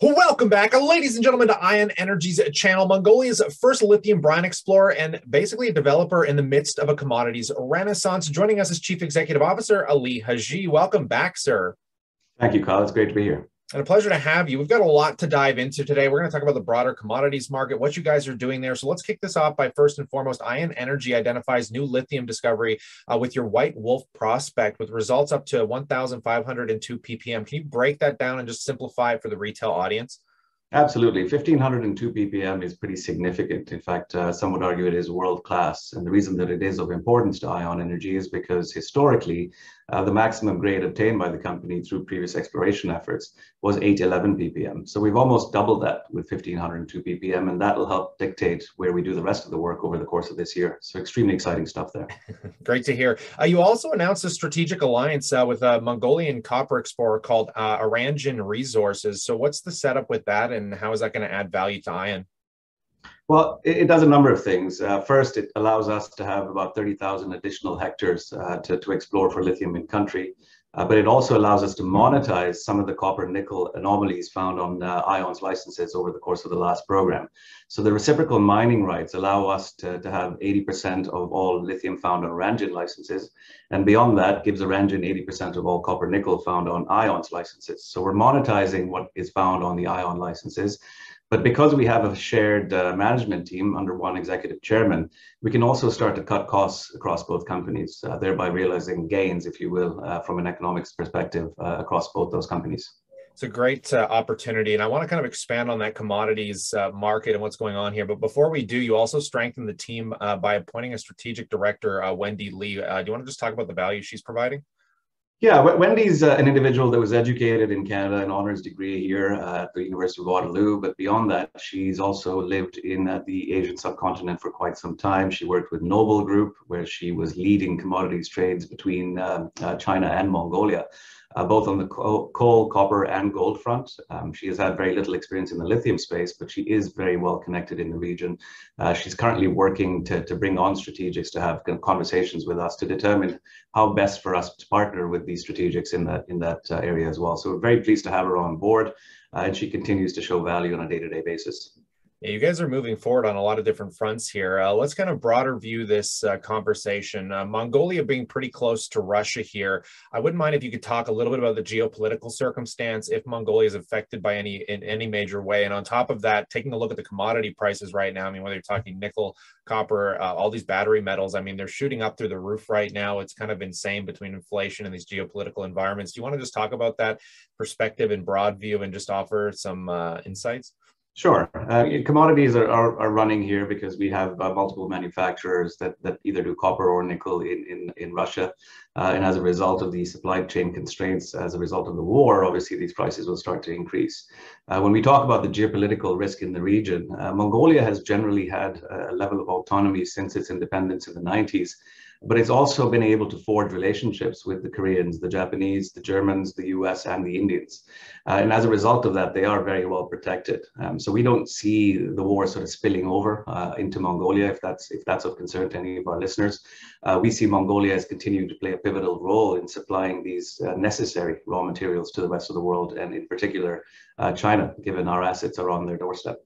Welcome back, ladies and gentlemen, to Ion Energy's channel, Mongolia's first lithium brine explorer and basically a developer in the midst of a commodities renaissance. Joining us as Chief Executive Officer, Ali Haji. Welcome back, sir. Thank you, Kyle. It's great to be here. And a pleasure to have you. We've got a lot to dive into today. We're going to talk about the broader commodities market, what you guys are doing there. So let's kick this off by first and foremost, Ion Energy identifies new lithium discovery with your White Wolf prospect with results up to 1,502 ppm. Can you break that down and just simplify it for the retail audience? Absolutely. 1,502 ppm is pretty significant. In fact, some would argue it is world class. And the reason that it is of importance to Ion Energy is because historically, the maximum grade obtained by the company through previous exploration efforts was 811 ppm. So we've almost doubled that with 1,502 ppm, and that will help dictate where we do the rest of the work over the course of this year. So extremely exciting stuff there. Great to hear. You also announced a strategic alliance with a Mongolian copper explorer called Aranjan Resources. So what's the setup with that, and how is that going to add value to Ion? Well, it does a number of things. First, it allows us to have about 30,000 additional hectares to explore for lithium in country. But it also allows us to monetize some of the copper nickel anomalies found on Ion's licenses over the course of the last program. So the reciprocal mining rights allow us to have 80% of all lithium found on Aranjan licenses. And beyond that, gives Aranjan 80% of all copper nickel found on Ion's licenses. So we're monetizing what is found on the Ion licenses. But because we have a shared management team under one executive chairman, we can also start to cut costs across both companies, thereby realizing gains, if you will, from an economics perspective across both those companies. It's a great opportunity, and I want to kind of expand on that commodities market and what's going on here. But before we do, you also strengthen the team by appointing a strategic director, Wendy Lee. Do you want to just talk about the value she's providing? Yeah, Wendy's an individual that was educated in Canada, an honors degree here at the University of Waterloo. But beyond that, she's also lived in the Asian subcontinent for quite some time. She worked with Noble Group, where she was leading commodities trades between China and Mongolia, both on the coal, copper, and gold front. She has had very little experience in the lithium space, but she is very well connected in the region. She's currently working to bring on strategics to have conversations with us to determine how best for us to partner with these strategics in that area as well. So we're very pleased to have her on board, and she continues to show value on a day-to-day basis. Yeah, you guys are moving forward on a lot of different fronts here. Let's kind of broader view this conversation. Mongolia being pretty close to Russia here. I wouldn't mind if you could talk a little bit about the geopolitical circumstance, if Mongolia is affected by in any major way. And on top of that, taking a look at the commodity prices right now. I mean, whether you're talking nickel, copper, all these battery metals, I mean, they're shooting up through the roof right now. It's kind of insane between inflation and these geopolitical environments. Do you want to just talk about that perspective in broad view and just offer some insights? Sure. Commodities are running here because we have multiple manufacturers that either do copper or nickel in Russia. And as a result of the supply chain constraints, as a result of the war, obviously these prices will start to increase. When we talk about the geopolitical risk in the region, Mongolia has generally had a level of autonomy since its independence in the 90s. But it's also been able to forge relationships with the Koreans, the Japanese, the Germans, the US, and the Indians. And as a result of that, they are very well protected. So we don't see the war sort of spilling over into Mongolia, if that's of concern to any of our listeners. We see Mongolia as continuing to play a pivotal role in supplying these necessary raw materials to the rest of the world, and in particular, China, given our assets are on their doorstep.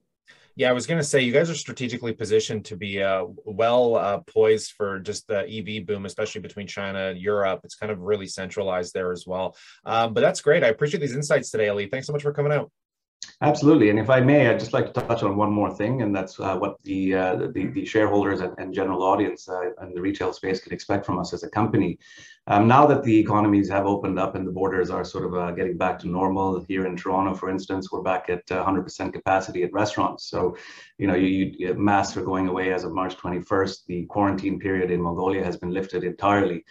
Yeah, I was going to say you guys are strategically positioned to be poised for just the EV boom, especially between China and Europe. It's kind of really centralized there as well. But that's great. I appreciate these insights today, Ali. Thanks so much for coming out. Absolutely. And if I may, I'd just like to touch on one more thing, and that's what the shareholders and general audience and the retail space can expect from us as a company. Now that the economies have opened up and the borders are sort of getting back to normal here in Toronto, for instance, we're back at 100% capacity at restaurants. So, masks are going away as of March 21st. The quarantine period in Mongolia has been lifted entirely.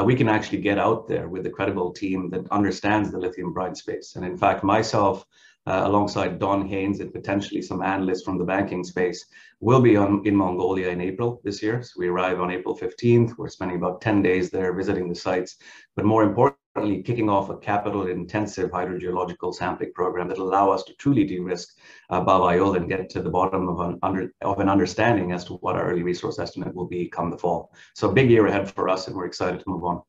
We can actually get out there with a credible team that understands the lithium brine space. And in fact, myself, alongside Don Haynes and potentially some analysts from the banking space, will be in Mongolia in April this year. So we arrive on April 15th. We're spending about 10 days there visiting the sites, but more importantly, kicking off a capital-intensive hydrogeological sampling program that will allow us to truly de-risk Bavayola and get to the bottom of an understanding as to what our early resource estimate will be come the fall. So big year ahead for us, and we're excited to move on.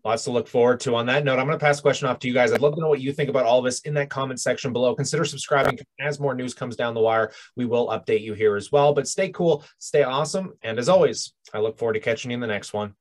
Lots to look forward to. On that note, I'm going to pass the question off to you guys. I'd love to know what you think about all of this in that comment section below. Consider subscribing. As more news comes down the wire, we will update you here as well. But stay cool, stay awesome. And as always, I look forward to catching you in the next one.